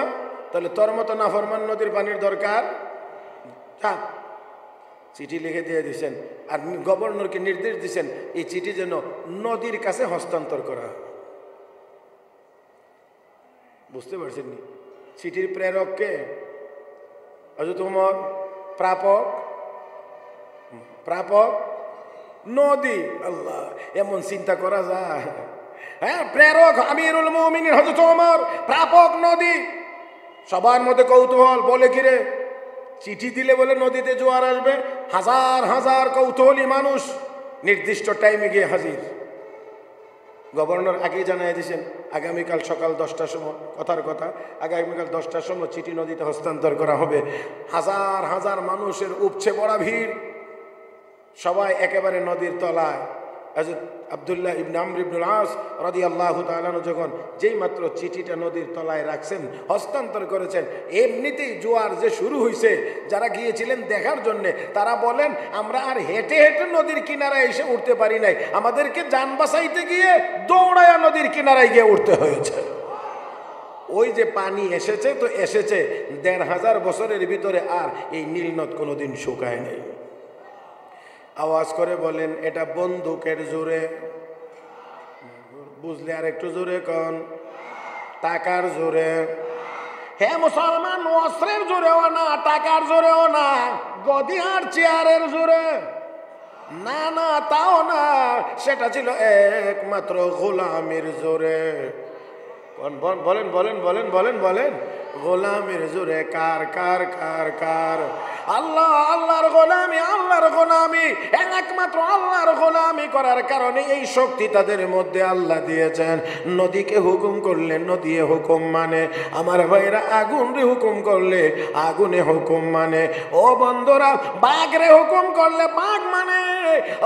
তাহলে তোর মতো নাফরমান নদীর পানির দরকার। চিঠি লিখে দিয়ে দিচ্ছেন, আর গভর্নরকে নির্দেশ দিচ্ছেন এই চিঠি যেন নদীর কাছে হস্তান্তর করা। বুঝতে পারছেন? চিঠির প্রেরককে হযরত ওমর, প্রাপক নদী। আল্লাহ, এমন চিন্তা করা যায়? হ্যাঁ, প্রেরক আমিরুল মুমিনিন হযরত ওমর, প্রাপক নদী। সবার মধ্যে কৌতূহল, বলে কিরে চিঠি দিলে বলে নদীতে জোয়ার আসবে। হাজার হাজার কৌতূহলী মানুষ নির্দিষ্ট টাইমে গিয়ে হাজির। গভর্নর আগেই জানাই দিয়েছেন, আগামীকাল সকাল 10টার সময়, কথার কথা, আগামীকাল 10টার সময় চিঠি নদীতে হস্তান্তর করা হবে। হাজার হাজার মানুষের উপচে পড়া ভিড়, সবাই একেবারে নদীর তলায়। হযরত আব্দুল্লাহ ইবনে আমর ইবনুল আস রাদিয়াল্লাহু তাআলা যখন যেই মাত্র চিঠিটা নদীর তলায় রাখছেন, হস্তান্তর করেছেন, এমনিতেই জোয়ার যে শুরু হয়েছে, যারা গিয়েছিলেন দেখার জন্য, তারা বলেন, আমরা আর হেঁটে হেঁটে নদীর কিনারায় এসে উঠতে পারি নাই, আমাদেরকে যান বাঁচাইতে গিয়ে দৌড়ায়া নদীর কিনারায় গিয়ে উঠতে হয়েছে। ওই যে পানি এসেছে তো এসেছে, ১৫০০ বছরের ভিতরে আর এই নীলনদ কোনোদিন শুকায় নেই। আওয়াজ করে বলেন, এটা বন্দুকের জোরে? বুঝলে আর একটু জোরে কন। টাকার জোরে? হে মুসলমান, অস্ত্রের জোরেও না, টাকার জোরেও না, গদি আর চেয়ারের জোরে না, না তাও না, সেটা ছিল একমাত্র গোলামের জোরে। বলেন বলেন বলেন বলেন বলেন, গোলামের জোরে। কার কার কার কার? আল্লাহ, আল্লাহর গোলামি, আল্লাহর গোলামি, একমাত্র আল্লাহর গোলামি করার কারণে এই শক্তি তাদের মধ্যে আল্লাহ দিয়েছেন। নদীকে হুকুম করলে নদী হুকুম মানে, আমার ভাইরা আগুনে হুকুম করলে আগুনে হুকুম মানে, ও বন্ধুরা বাঘরে হুকুম করলে বাঘ মানে,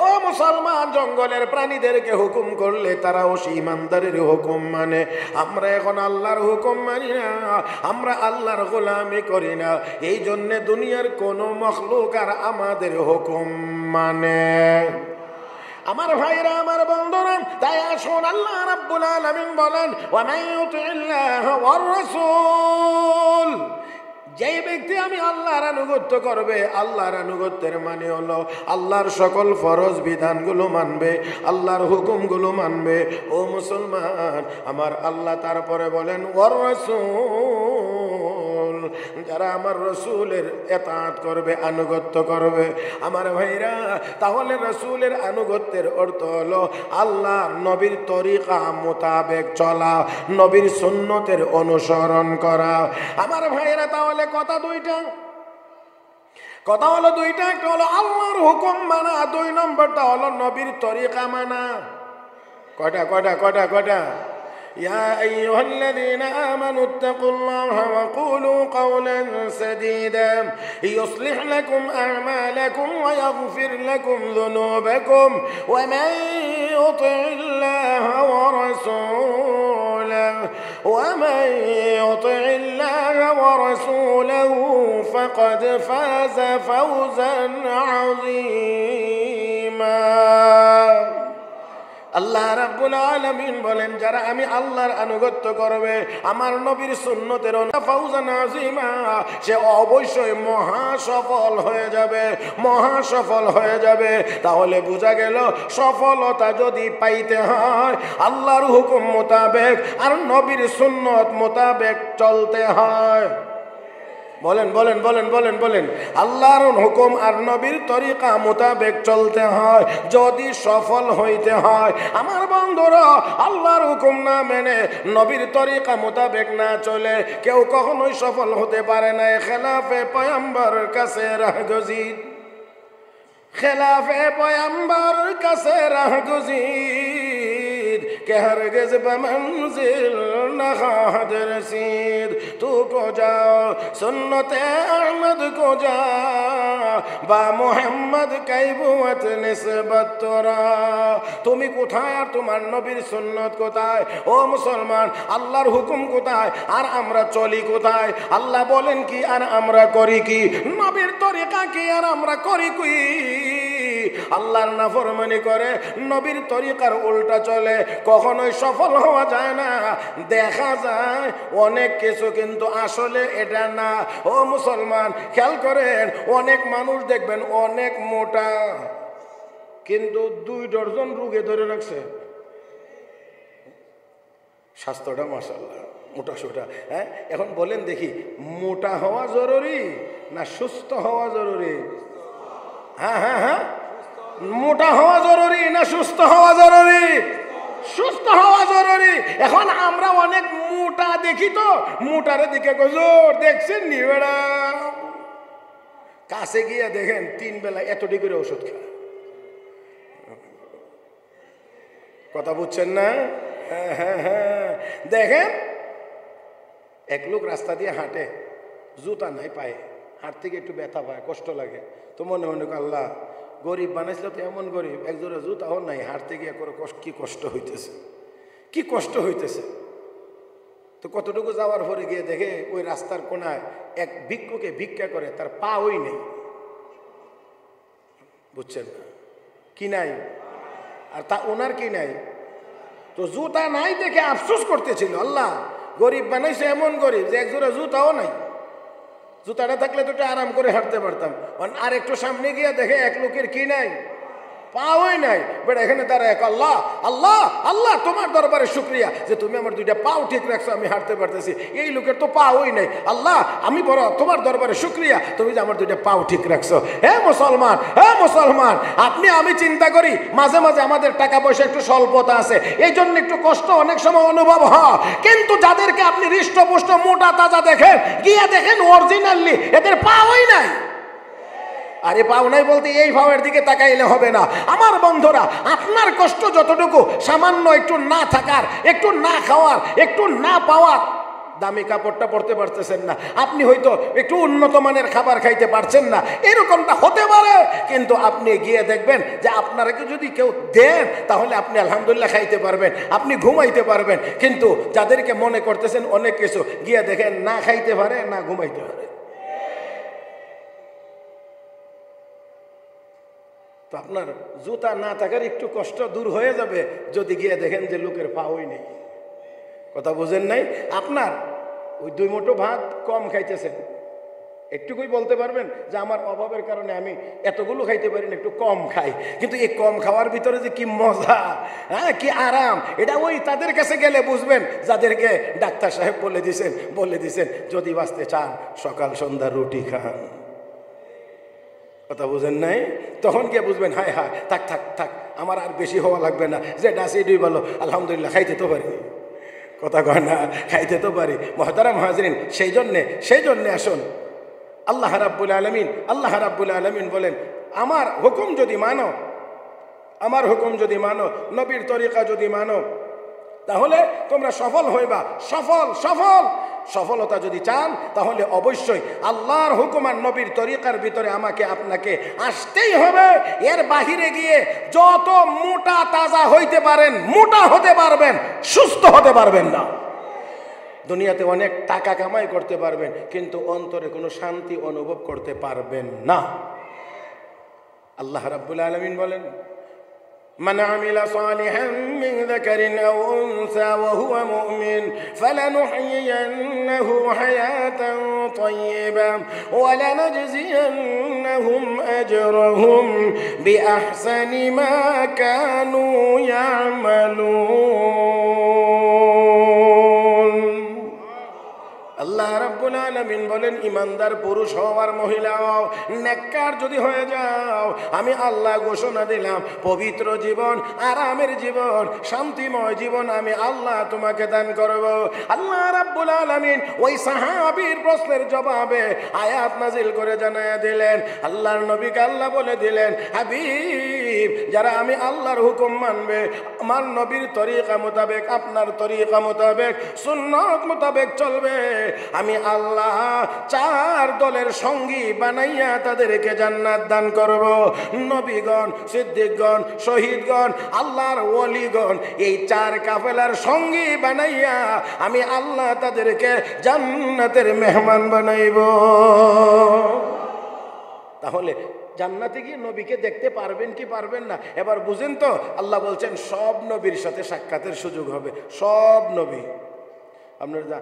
ও মুসলমান জঙ্গলের প্রাণীদেরকে হুকুম করলে তারাও সেই ইমানদারের হুকুম মানে। আমরা এখন আল্লাহর হুকুম মানি না, আমরা আল্লাহর গোলামি করি না, এই জন্য দুনিয়ার কোন মখলুক আর আমাদের হুকুম মানে। আমার ভাইরা, আমার বন্ধুরা, তাই আসুন আল্লাহ রাব্বুল আলামিন বলেন, ওয়া মান ইউতিল্লাহ ওয়ার রাসূল, যেই ব্যক্তি আমি আল্লাহর আনুগত্য করবে, আল্লাহর আনুগত্যের মানে হলো আল্লাহর সকল ফরজ বিধানগুলো মানবে, আল্লাহর হুকুমগুলো মানবে। ও মুসলমান, আমার আল্লাহ তারপরে বলেন ওয়ার রাসূল, যারা আমার রসুলের এতাআত করবে, আনুগত্য করবে। আমার ভাইরা, তাহলে রসুলের আনুগত্যের অর্থ হলো আল্লাহর নবীর তরিকা মোতাবেক চলা, নবীর সুন্নতের অনুসরণ করা। আমার ভাইরা, তাহলে কথা দুইটা, কথা হলো দুইটা, একটা হলো আল্লাহর হুকুম মানা, 2 নম্বরটা হলো নবীর তরিকা মানা। কয়টা কয়টা কয়টা কয়টা? يا أيها الذين آمنوا اتقوا الله وقولوا قولا سديدا يصلح لكم أعمالكم ويغفر لكم ذنوبكم ومن يطع الله ورسوله فقد فاز فوزا عظيما। আল্লাহ রাব্বুল আলামিন বলেন, যারা আমি আল্লাহর আনুগত্য করবে, আমার নবীর সুন্নতের ফাউজান আযীমা, সে অবশ্যই মহা সফল হয়ে যাবে, মহা সফল হয়ে যাবে। তাহলে বোঝা গেল, সফলতা যদি পাইতে হয় আল্লাহর হুকুম মোতাবেক আর নবীর সুন্নত মোতাবেক চলতে হয়। বলেন বলেন বলেন বলেন বলেন, আল্লাহর হুকুম আর নবীর তরিকা মোতাবেক চলতে হয় যদি সফল হইতে হয়। আমার বন্ধুরা, আল্লাহর হুকুম না মেনে নবীর তরিকা মোতাবেক না চলে কেউ কখনোই সফল হতে পারে না। খেলাফে পয়গম্বর কাছে রাহগুজির, খেলাফে পয়গম্বর কাছে রাহগুজির, के हरगिज़ बमंजिल न खाद रसीद। तू को जाओ सुन्नते अहमद को जा, बा मोहम्मद कैबुवत निस्बत तोरा। তুমি কোথায় আর তোমার নবীর সুন্নত কোথায়? ও মুসলমান, আল্লাহর হুকুম কোথায় আর আমরা চলি কোথায়? আল্লাহ বলেন কি আর আমরা করি কি? নবীর তরিকা কি আর আমরা করি কি? আল্লাহর নাফরমানি করে নবীর তরিকার উল্টা চলে, কখনোই সফল হওয়া যায় না। দেখা যায় অনেক কিছু, কিন্তু আসলে এটা না। ও মুসলমান, খেয়াল করেন, অনেক মানুষ দেখবেন অনেক মোটা, কিন্তু 2 ডজন রোগে ধরে রাখছে। স্বাস্থ্যটা মাশাআল্লাহ মোটা সোটা। হ্যাঁ, এখন বলেন দেখি, মোটা হওয়া জরুরি না সুস্থ হওয়া জরুরি? হ্যাঁ হ্যাঁ হ্যাঁ, মোটা হওয়া জরুরি না সুস্থ হওয়া জরুরি? সুস্থ হওয়া জরুরি। এখন আমরা অনেক মোটা দেখি, তো মোটার দিকে গজোর দেখছেন নি বেড়া, কাছে গিয়ে দেখেন 3 বেলা এতটি করে ওষুধ খায়। কথা বুঝছেন না? হ্যাঁ হ্যাঁ হ্যাঁ, দেখেন এক লোক রাস্তা দিয়ে হাঁটে, জুতা নাই পায়ে, হাঁট থেকে একটু ব্যথা পায়, কষ্ট লাগে, তো মনে মনে আল্লাহ গরিব বানাইছিল তো এমন গরিব, একজোড়া জুতাও নাই, হাঁটতে গিয়ে কি কষ্ট হইতেছে, কি কষ্ট হইতেছে। তো কতটুকু যাওয়ার পরে গিয়ে দেখে ওই রাস্তার কোনায় এক ভিক্ষুকে ভিক্ষা করে, তার পা ওই নেই। বুঝছেন না? কি নাই? আর তা ওনার কি নাই? তো জুতা নাই দেখে আফসোস করতেছিল, আল্লাহ গরিব বানাইছে এমন গরিব যে একজোড়া জুতাও নাই। জুতাটা থাকলে তো একটু আরাম করে হাঁটতে পারতাম। আর একটু সামনে গিয়ে দেখে এক লোকের কি নাই, পাওই নাই। বাট এখানে তারা এক আল্লাহ আল্লাহ আল্লাহ তোমার দরবারে শুকরিয়া যে তুমি আমার দুইটা পাও ঠিক রাখছো, আমি হাঁটতে পারতেছি। এই লোকের তো পাওই নাই। আল্লাহ আমি বড় তোমার দরবারে শুকরিয়া তুমি যে আমার দুইটা পাও ঠিক রাখছো। হে মুসলমান, হে মুসলমান, আপনি আমি চিন্তা করি মাঝে মাঝে আমাদের টাকা পয়সা একটু স্বল্পতা আছে, এই জন্য একটু কষ্ট অনেক সময় অনুভব হয়। কিন্তু যাদেরকে আপনি হৃষ্টপুষ্ট মোটা তাজা দেখেন, গিয়ে দেখেন অরিজিনালি এদের পাওই নাই। আরে পাও নাই বলতে এই ভাবের দিকে তাকাইলে হবে না আমার বন্ধুরা। আপনার কষ্ট যতটুকু, সামান্য একটু না থাকার, একটু না খাওয়ার, একটু না পাওয়ার, দামি কাপড়টা পরতে পারতেছেন না, আপনি হয়তো একটু উন্নত মানের খাবার খাইতে পারছেন না, এরকমটা হতে পারে। কিন্তু আপনি গিয়ে দেখবেন যে আপনাকে যদি কেউ দেন তাহলে আপনি আলহামদুলিল্লাহ খাইতে পারবেন, আপনি ঘুমাইতে পারবেন। কিন্তু যাদেরকে মনে করতেছেন অনেক কিছু, গিয়ে দেখেন না খাইতে পারে না ঘুমাইতে পারে। তো আপনার জুতা না থাকার একটু কষ্ট দূর হয়ে যাবে যদি গিয়ে দেখেন যে লোকের পাওই নেই। কথা বুঝেন নাই? আপনার ওই 2 মুঠো ভাত কম খাইতেছেন, একটুকুই বলতে পারবেন যে আমার অভাবের কারণে আমি এতগুলো খাইতে পারি না, একটু কম খাই। কিন্তু এই কম খাওয়ার ভিতরে যে কি মজা, হ্যাঁ কি আরাম, এটা ওই তাদের কাছে গেলে বুঝবেন যাদেরকে ডাক্তার সাহেব বলে দিছেন যদি বাঁচতে চান সকাল সন্ধ্যা রুটি খান। কথা বুঝেন নাই? তখন গিয়ে বুঝবেন হায় হায় থাক থাক থাক, আমার আর বেশি হওয়া লাগবে না, যেটা আছে এটাই ভালো, আলহামদুলিল্লাহ খাইতে তো পারি। কথা কয় না, খাইতে তো পারি। মুহতারাম হাজরিন, সেই জন্যে আসুন আল্লাহ রাব্বুল আলামিন বলেন আমার হুকুম যদি মানো, নবীর তরিকা যদি মানো, তাহলে তোমরা সফল হইবা। সফলতা যদি চান তাহলে অবশ্যই আল্লাহর হুকুম আর নবীর তরিকার ভিতরে আমাকে আপনাকে আসতেই হবে। এর বাহিরে গিয়ে যত মোটা তাজা হইতে পারেন, মোটা হতে পারবেন, সুস্থ হতে পারবেন না। দুনিয়াতে অনেক টাকা কামাই করতে পারবেন, কিন্তু অন্তরে কোনো শান্তি অনুভব করতে পারবেন না। আল্লাহ রাব্বুল আলামিন বলেন من عمل صالحا من ذكر أو أنثى وهو مؤمن فلنحيينه حياة طيبة ولنجزينهم أجرهم بأحسن ما كانوا يعملون। আল্লাহ রাব্বুল আলামিন বলেন ইমানদার পুরুষ হও আর মহিলা হও, নেককার যদি হয়ে যাও, আমি আল্লাহ ঘোষণা দিলাম পবিত্র জীবন, আরামের জীবন, শান্তিময় জীবন আমি আল্লাহ তোমাকে দান করব। আল্লাহ রাব্বুল আলামিন ওই সাহাবীর প্রশ্নের জবাবে আয়াত নাজিল করে জানায়া দিলেন, আল্লাহর নবীকে আল্লাহ বলে দিলেন হাবিব, যারা আমি আল্লাহর হুকুম মানবে, আমার নবীর তরিকা মোতাবেক, আপনার তরিকা মোতাবেক, সুন্নাত মোতাবেক চলবে, আমি আল্লাহ 4 দলের সঙ্গী বানাইয়া তাদেরকে জান্নাত দান করব। নবীগণ, সিদ্দিকগণ, শহীদগণ, আল্লাহর ওলিগণ, এই 4 কাফেলার সঙ্গী বানাইয়া আমি আল্লাহ তাদেরকে জান্নাতের মেহমান বানাইব। তাহলে জান্নাতে গিয়ে নবীকে দেখতে পারবেন কি পারবেন না এবার বুঝেন তো। আল্লাহ বলছেন সব নবীর সাথে সাক্ষাতের সুযোগ হবে, সব নবী। আপনারা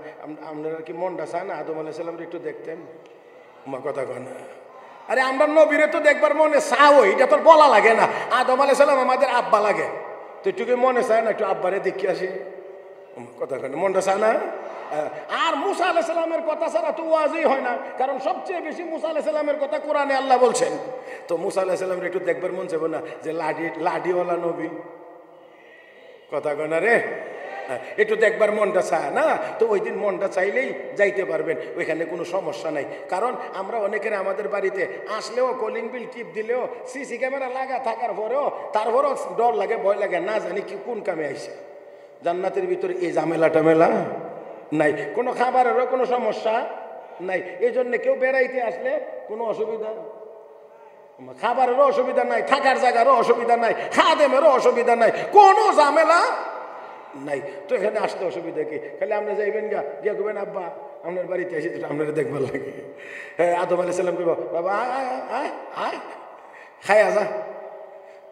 কি মনটা চান না আদম আলাইহিস সালামের একটু দেখতেন? আমার কথা কয় না। আরে আমরা নবীরে তো দেখবার মনে চাও, এটা তো বলা লাগে না। আদম আলাইহিস সালাম আমাদের আব্বা লাগে, তো একটু মনে চায় না একটু আব্বারে দেখে আসি? কথা কয় না, মনটা চায় না? আর মুসা আলাইহিস সালামের কথা ছাড়া তো ওয়াজই হয় না, কারণ সবচেয়ে বেশি মুসা আলাইহিস সালামের কথা কোরআনে আল্লাহ বলছেন। তো মুসা আলাইহিস সালামের একটু দেখবার মন চাইব না যে লাঠিওয়ালা নবী? কথা কয় না রে, একটু দেখবার মনটা চায় না? তো ওই দিন মনটা চাইলেই যাইতে পারবেন, ওইখানে কোনো সমস্যা নাই। কারণ আমরা অনেকের আমাদের বাড়িতে আসলেও কলিং বিল টিপ দিলেও সিসি ক্যামেরা লাগা থাকার পরেও তারপরও ডর লাগে, ভয় লাগে, না জানি কি কোন কামে আইছে। জান্নাতের ভিতরে এই ঝামেলা টামেলা নাই, কোনো খাবারেরও কোনো সমস্যা নাই। এই জন্য কেউ বেড়াইতে আসলে কোনো অসুবিধা, খাবারেরও অসুবিধা নাই, থাকার জায়গারও অসুবিধা নাই, খাদেমেরও অসুবিধা নাই, কোনো ঝামেলা নাই। তো এখানে আসতে অসুবিধা কি? খালি আমরা যাইবেন গিয়ে করবেন আব্বা আপনার বাড়িতে এসে আপনারা দেখবার লাগে। হ্যাঁ, আদম আলাইহিস সালাম কইব বাবা আয় খায়া যা।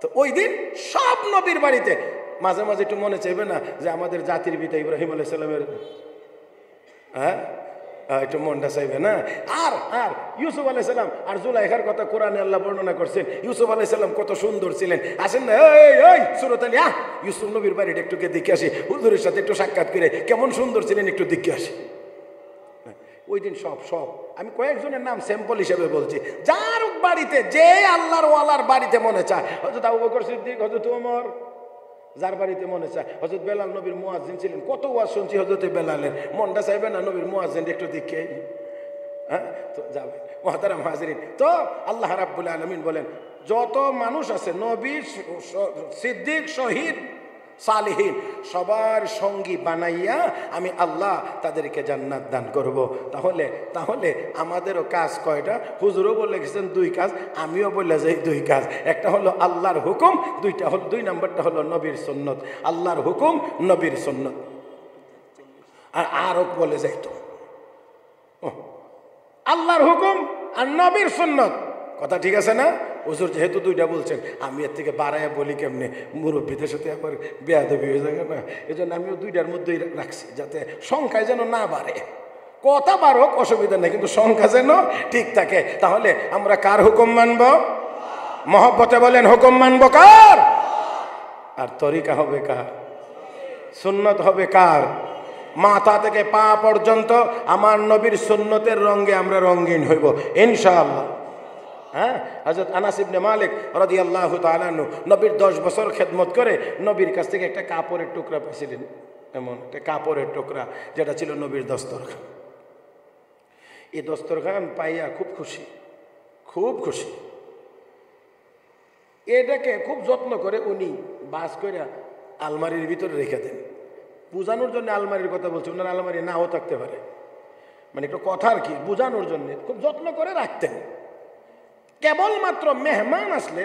তো ওই দিন সব নবীর বাড়িতে মাঝে মাঝে একটু মনে চাইবে না যে আমাদের জাতির পিতা ইব্রাহিম আলাইহিস সালামের হ্যাঁ, একটু মনটা চাইবে না। আর আর ইউসুফ আলাইহিস সালাম আর জুলাইখার কথা কোরআনে আল্লাহ বর্ণনা করছেন। ইউসুফ আলাইহিস সালাম কত সুন্দর ছিলেন। আসেন না, এই সূরত আলী, ইউসুফ নবীর বাড়িটা একটু দেখে আসি, হুজুরের সাথে একটু সাক্ষাৎ করে কেমন সুন্দর ছিলেন একটু দেখে আসি। ওই দিন সব আমি কয়েকজনের নাম স্যাম্পল হিসেবে বলছি, যার বাড়িতে, যে আল্লাহর ওয়ালার বাড়িতে মনে চায়, হযরত আবু বকর সিদ্দিক, হযরত ওমর, যার বাড়িতে মনে চায়, হযরত বেলাল নবীর মুয়াজ্জিন ছিলেন, কত ওয়াজ শুনছি হযরত বেলালের, মনটা চাইবে না নবীর মুয়াজ্জিন একটু দেখে? হ্যাঁ, তো যাবে মুহতারাম হাজিরিন। তো আল্লাহ রাব্বুল আলামিন বলেন, যত মানুষ আছে নবী, সিদ্দিক, শহীদ, সালিহিন, সবার সঙ্গী বানাইয়া আমি আল্লাহ তাদেরকে জান্নাত দান করব। তাহলে আমাদেরও কাজ কয়টা? হুজুরও বলে গেছেন 2 কাজ, আমিও বলে যাই 2 কাজ। একটা হলো আল্লাহর হুকুম, 2 নম্বরটা হলো নবীর সুন্নত। আল্লাহর হুকুম, নবীর সুন্নত। আরও বলে যাইতো আল্লাহর হুকুম আর নবীর সুন্নত। কথা ঠিক আছে না? হুজুর যেহেতু 2টা বলছেন, আমি এর থেকে বাড়াইয়া বলি কেমনে, মুরব্বীদের সাথে আবার বেয়াদবি হয়ে যাবে না। এই জন্য আমিও 2টার মধ্যেই রাখছি, যাতে সংখ্যায় যেন না বাড়ে। কথা বাড়ুক অসুবিধা নেই, কিন্তু সংখ্যা যেন ঠিক থাকে। তাহলে আমরা কার হুকুম মানব? মহব্বতে বলেন, হুকুম মানব কার? আর তরিকা হবে কার? সুন্নত হবে কার? মাথা থেকে পা পর্যন্ত আমার নবীর সুন্নতের রঙে আমরা রঙিন হইব ইনশাআল্লাহ। হ্যাঁ, হযরত আনাস ইবনে মালিক রাদিয়াল্লাহু তাআলা আনহু নবীর 10 বছর খেদমত করে নবীর কাছ থেকে একটা কাপড়ের টুকরা পেয়েছিলেন, এমন একটা কাপড়ের টুকরা যেটা ছিল নবীর দস্তরখান। এই দস্তরখান পাইয়া খুব খুশি। এটাকে খুব যত্ন করে উনি বাস করে আলমারির ভিতরে রেখে দেন। বুঝানোর জন্য আলমারির কথা বলছি, ওনার আলমারি নাও থাকতে পারে, মানে একটু কথা আর কি, বোঝানোর জন্য খুব যত্ন করে রাখতেন। কেবলমাত্র মেহমান আসলে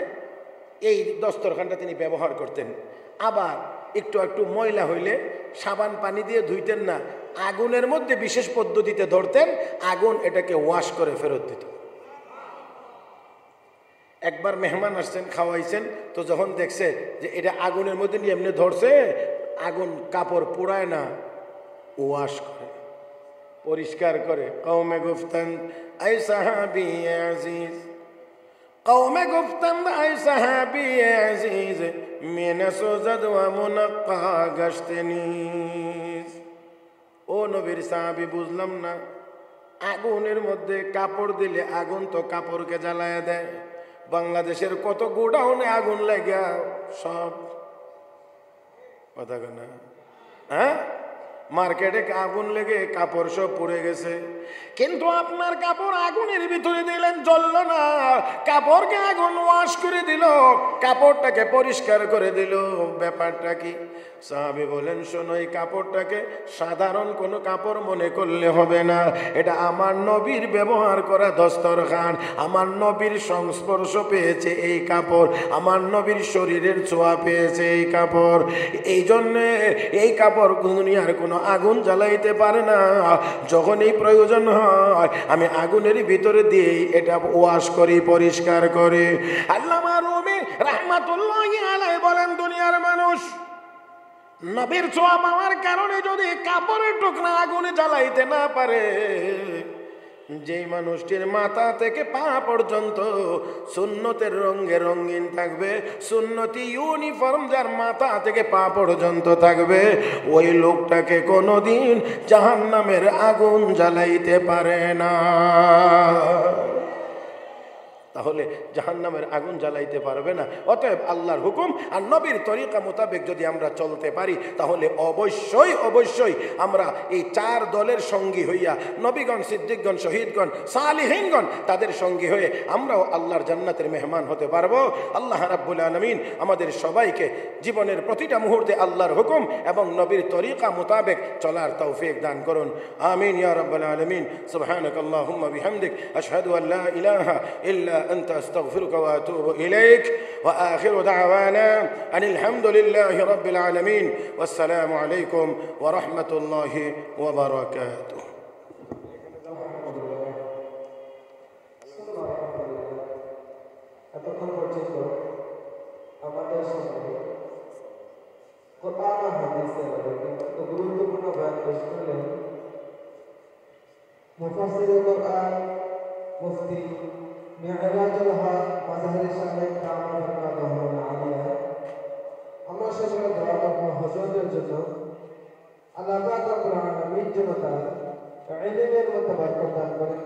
এই দস্তরখানটা তিনি ব্যবহার করতেন। আবার একটু ময়লা হইলে সাবান পানি দিয়ে ধুইতেন না, আগুনের মধ্যে বিশেষ পদ্ধতিতে ধরতেন, আগুন এটাকে ওয়াশ করে ফেরত দিত। একবার মেহমান আসছেন, খাওয়াইছেন, তো যখন দেখছে যে এটা আগুনের মধ্যে নিয়ে এমনি ধরছে, আগুন কাপড় পোড়ায় না, ওয়াশ করে, পরিষ্কার করে। কওমে গুফতান আই সাহাবী আজিজ, কওমে গুফতান আই সাহাবী আজিজ, মিনা সুজাদ ওয়া মুনাক্কা গাশতেনিস। ও নবীর সাহাবী, বুঝলাম না, আগুনের মধ্যে কাপড় দিলে আগুন তো কাপড়কে জ্বালায় দেয়। বাংলাদেশের কত গোডাউনে আগুন লাগা সব কথা না, হ্যাঁ, মার্কেটে আগুন লেগে কাপড় সব পুড়ে গেছে, কিন্তু আপনার কাপড় আগুনের ভিতরে দিলেন, জ্বলল না, কাপড়কে আগুন ওয়াশ করে দিল, কাপড়টাকে পরিষ্কার করে দিল। ব্যাপারটা কি? সাহাবী বলেন, শোনো, এই কাপড়টাকে সাধারণ কোনো কাপড় মনে করলে হবে না, এটা আমার নবীর ব্যবহার করা দস্তরখান, আমার নবীর সংস্পর্শ পেয়েছে এই কাপড়, আমার নবীর শরীরের ছোঁয়া পেয়েছে এই কাপড়। এই জন্যে এই কাপড় দুনিয়ার কোনো আগুন জ্বালাইতে পারে না। যখন এই প্রয়োজন হয় আমি আগুনের ভিতরে দিয়ে এটা ওয়াশ করি, পরিষ্কার করি। আল্লামা রুমি রাহমাতুল্লাহি আলাইহি বলেন, দুনিয়ার মানুষ নবীর ছোঁয়া পাওয়ার কারণে যদি কাপড়ের টুকরা আগুনে জ্বালাইতে না পারে, যেই মানুষটির মাথা থেকে পা পর্যন্ত সুন্নতের রঙে রঙিন থাকবে, সুন্নতি ইউনিফর্ম যার মাথা থেকে পা পর্যন্ত থাকবে, ওই লোকটাকে কোনোদিন জাহান্নামের আগুন জ্বালাইতে পারে না। তাহলে জাহান্নামের আগুন জ্বালাইতে পারবে না। অতএব আল্লাহর হুকুম আর নবীর তরিকা মোতাবেক যদি আমরা চলতে পারি, তাহলে অবশ্যই আমরা এই 4 দলের সঙ্গী হইয়া, নবীগণ, সিদ্দিকগণ, শহীদগণ, সালিহিনগণ, তাদের সঙ্গী হয়ে আমরাও আল্লাহর জান্নাতের মেহমান হতে পারবো। আল্লাহ রাব্বুল আলামিন আমাদের সবাইকে জীবনের প্রতিটা মুহূর্তে আল্লাহর হুকুম এবং নবীর তরিকা মোতাবেক চলার তৌফিক দান করুন। আমিন ইয়া রাব্বাল আলামিন। সুবহানাকাল্লাহুম্মা বিহামদিক, আশহাদু আল লা ইলাহা ইল্লা أنت أستغفرك وأتوب إليك، وآخر دعوانا أن الحمد لله رب العالمين، والسلام عليكم ورحمة الله وبركاته. কোরআন ও হাদিসের গুরুত্বপূর্ণ বয়ান পেশ করলেন মুফাসসিরুল কুরআন মুফতি মি'রাজুল হক মাযহারি সাহেব কামাল রহমান আলিয়া। আমরা সকলে দোয়া করব হযরতের জন্য, আল্লাহ পাক রব্বুল আলামিন যেন তার ইলমের মধ্যে বরকত দান করেন।